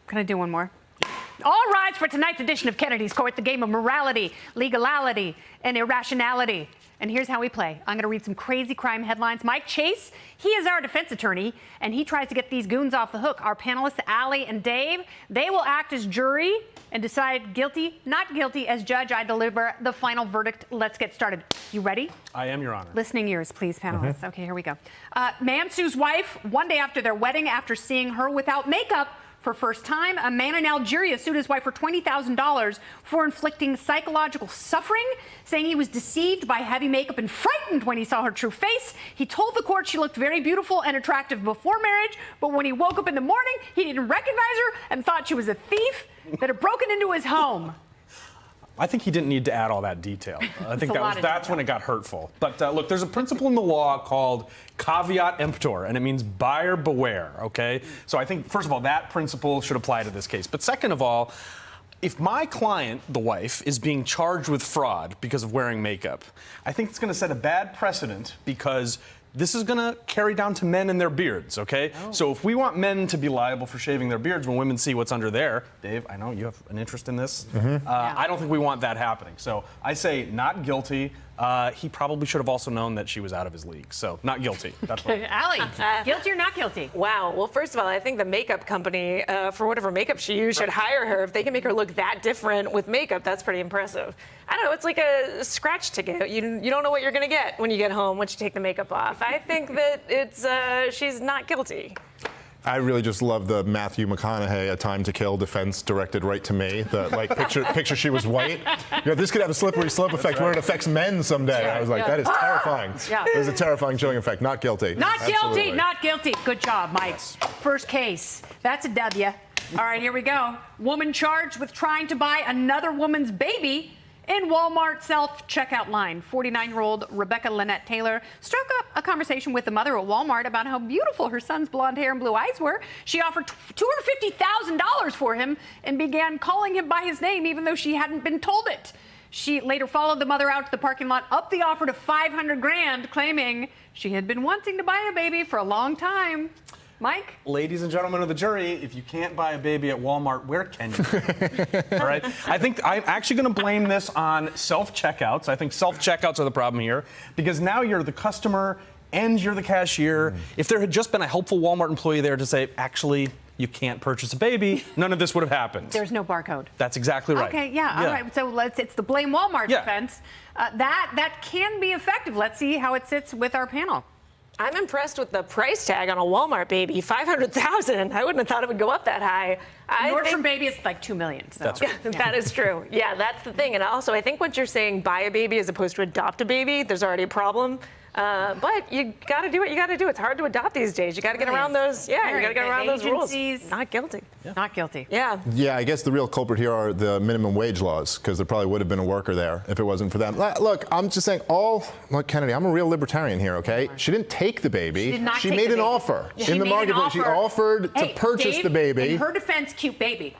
Can I do one more? All rise for tonight's edition of Kennedy's Court, the game of morality, legality, and irrationality. And here's how we play. I'm going to read some crazy crime headlines. Mike Chase, he is our defense attorney, and he tries to get these goons off the hook. Our panelists, Allie and Dave, they will act as jury and decide guilty, not guilty. As judge, I deliver the final verdict. Let's get started. You ready? I am, Your Honor. Listening ears, please, panelists. Okay, here we go. Man sues wife one day after their wedding after seeing her without makeup for first time. A man in Algeria sued his wife for $20,000 for inflicting psychological suffering, saying he was deceived by heavy makeup and frightened when he saw her true face. He told the court she looked very beautiful and attractive before marriage, but when he woke up in the morning, he didn't recognize her and thought she was a thief that had broken into his home. I think he didn't need to add all that detail. I think that's when it got hurtful. But look, there's a principle in the law called caveat emptor, and it means buyer beware, okay? So I think, first of all, that principle should apply to this case. But second of all, if my client, the wife, is being charged with fraud because of wearing makeup, I think it's going to set a bad precedent because this is going to carry down to men and their beards, okay? Oh. So if we want men to be liable for shaving their beards when women see what's under there, Dave, I know you have an interest in this. I don't think we want that happening. So I say not guilty. He probably should have also known that she was out of his league. So not guilty. That's what Allie, guilty or not guilty? Wow. Well, first of all, I think the makeup company, for whatever makeup she used, should hire her. If they can make her look that different with makeup, that's pretty impressive. I don't know. It's like a scratch ticket. You don't know what you're going to get when you get home once you take the makeup off. I think that it's she's not guilty. I really just love the Matthew McConaughey "A Time to Kill" defense directed right to me. The picture she was white. You know, this could have a slippery slope effect where it affects men someday. Yeah, I was like, that is terrifying. Yeah. There's a terrifying chilling effect. Not guilty. Not Absolutely. guilty. Not guilty. Good job, Mike. First case. That's a W. All right, here we go. Woman charged with trying to buy another woman's baby in Walmart self-checkout line. 49-year-old Rebecca Lynette Taylor struck up a conversation with the mother at Walmart about how beautiful her son's blonde hair and blue eyes were. She offered $250,000 for him and began calling him by his name, even though she hadn't been told it. She later followed the mother out to the parking lot, upped the offer to $500,000, claiming she had been wanting to buy a baby for a long time. Mike? Ladies and gentlemen of the jury, if you can't buy a baby at Walmart, where can you? All right. I think I'm actually going to blame this on self-checkouts. I think self-checkouts are the problem here because now you're the customer and you're the cashier. If there had just been a helpful Walmart employee there to say, actually, you can't purchase a baby, none of this would have happened. There's no barcode. That's exactly right. Okay, yeah. All right. So it's the blame Walmart defense. That can be effective. Let's see how it sits with our panel. I'm impressed with the price tag on a Walmart baby, $500,000. I wouldn't have thought it would go up that high. Nordstrom baby is like $2 million. So. That's right. That is true. Yeah, that's the thing. And also, I think once you're saying buy a baby as opposed to adopt a baby, there's already a problem. But you got to do what you got to do. It's hard to adopt these days. You got to get around those. Yeah, you got to get around those rules. Not guilty. Yeah. Not guilty. Yeah. Yeah, I guess the real culprit here are the minimum wage laws, because there probably would have been a worker there if it wasn't for them. Look, I'm just saying, look, Kennedy, I'm a real libertarian here, okay? She didn't take the baby. She made an offer in the marketplace. She offered to purchase the baby. In her defense, cute baby.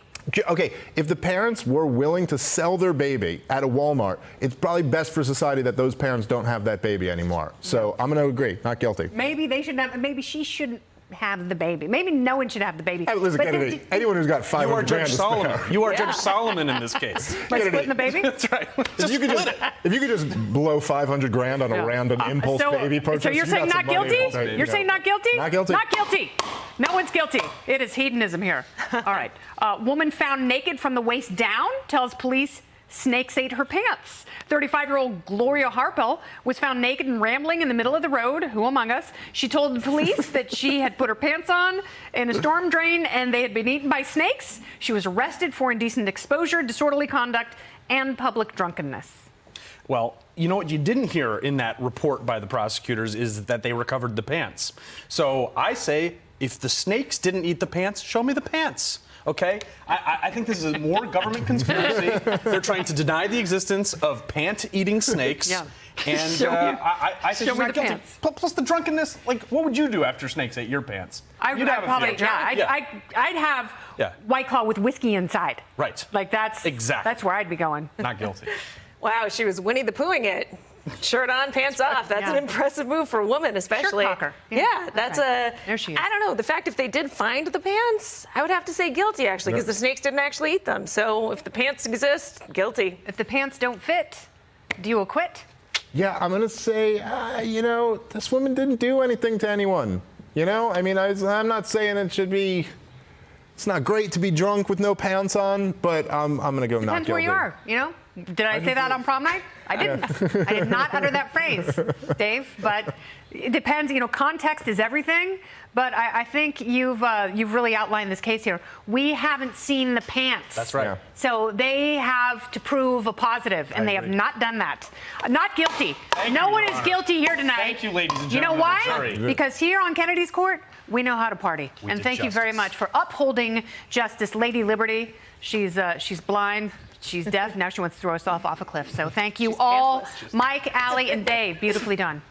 Okay, if the parents were willing to sell their baby at a Walmart, it's probably best for society that those parents don't have that baby anymore. So I'm going to agree, not guilty. Maybe they should have. Maybe she shouldn't have the baby. Maybe no one should have the baby. Hey, listen, Kennedy, anyone who's got 500 grand to spare. You are Judge Solomon in this case. By splitting the baby? That's right. If you could just blow 500 grand on a random impulse baby purchase. So you're saying not guilty? You're saying not guilty? Not guilty. Not guilty. No one's guilty. It is hedonism here. All right. Woman found naked from the waist down tells police snakes ate her pants. 35-year-old Gloria Harpel was found naked and rambling in the middle of the road. Who among us? She told the police that she had put her pants on in a storm drain and they had been eaten by snakes. She was arrested for indecent exposure, disorderly conduct, and public drunkenness. Well, you know what you didn't hear in that report by the prosecutors is that they recovered the pants. So I say, if the snakes didn't eat the pants, show me the pants. Okay? I think this is a more government conspiracy. They're trying to deny the existence of pant-eating snakes. Yeah. And I think she's not guilty. Plus the drunkenness, like, what would you do after snakes ate your pants? I'd have White Claw with whiskey inside. Right. Like, that's where I'd be going. Not guilty. Wow, she was Winnie the Poohing it. shirt on, pants off. That's an impressive move for a woman, especially. Shirt cocker. Yeah, that's There she is. I don't know. The fact if they did find the pants, I would have to say guilty, actually, because the snakes didn't actually eat them. So if the pants exist, guilty. If the pants don't fit, do you acquit? Yeah, I'm going to say, this woman didn't do anything to anyone. I mean, I'm not saying it should be. It's not great to be drunk with no pants on, but I'm going to go not Depends guilty. where you are, Did I say that on prom night? I didn't. I did not utter that phrase, Dave. But it depends. Context is everything. But I think you've really outlined this case here. We haven't seen the pants. That's right. Yeah. So they have to prove a positive, and they have not done that. Not guilty. No one is guilty here tonight. Thank you, ladies and You know gentlemen of the why? jury. Because here on Kennedy's Court, we know how to party. And did thank you very justice. much for upholding justice, Lady Liberty. She's blind. She's deaf. Now she wants to throw us off a cliff. So thank you all, pantsless. Mike, Allie, and Dave. Beautifully done.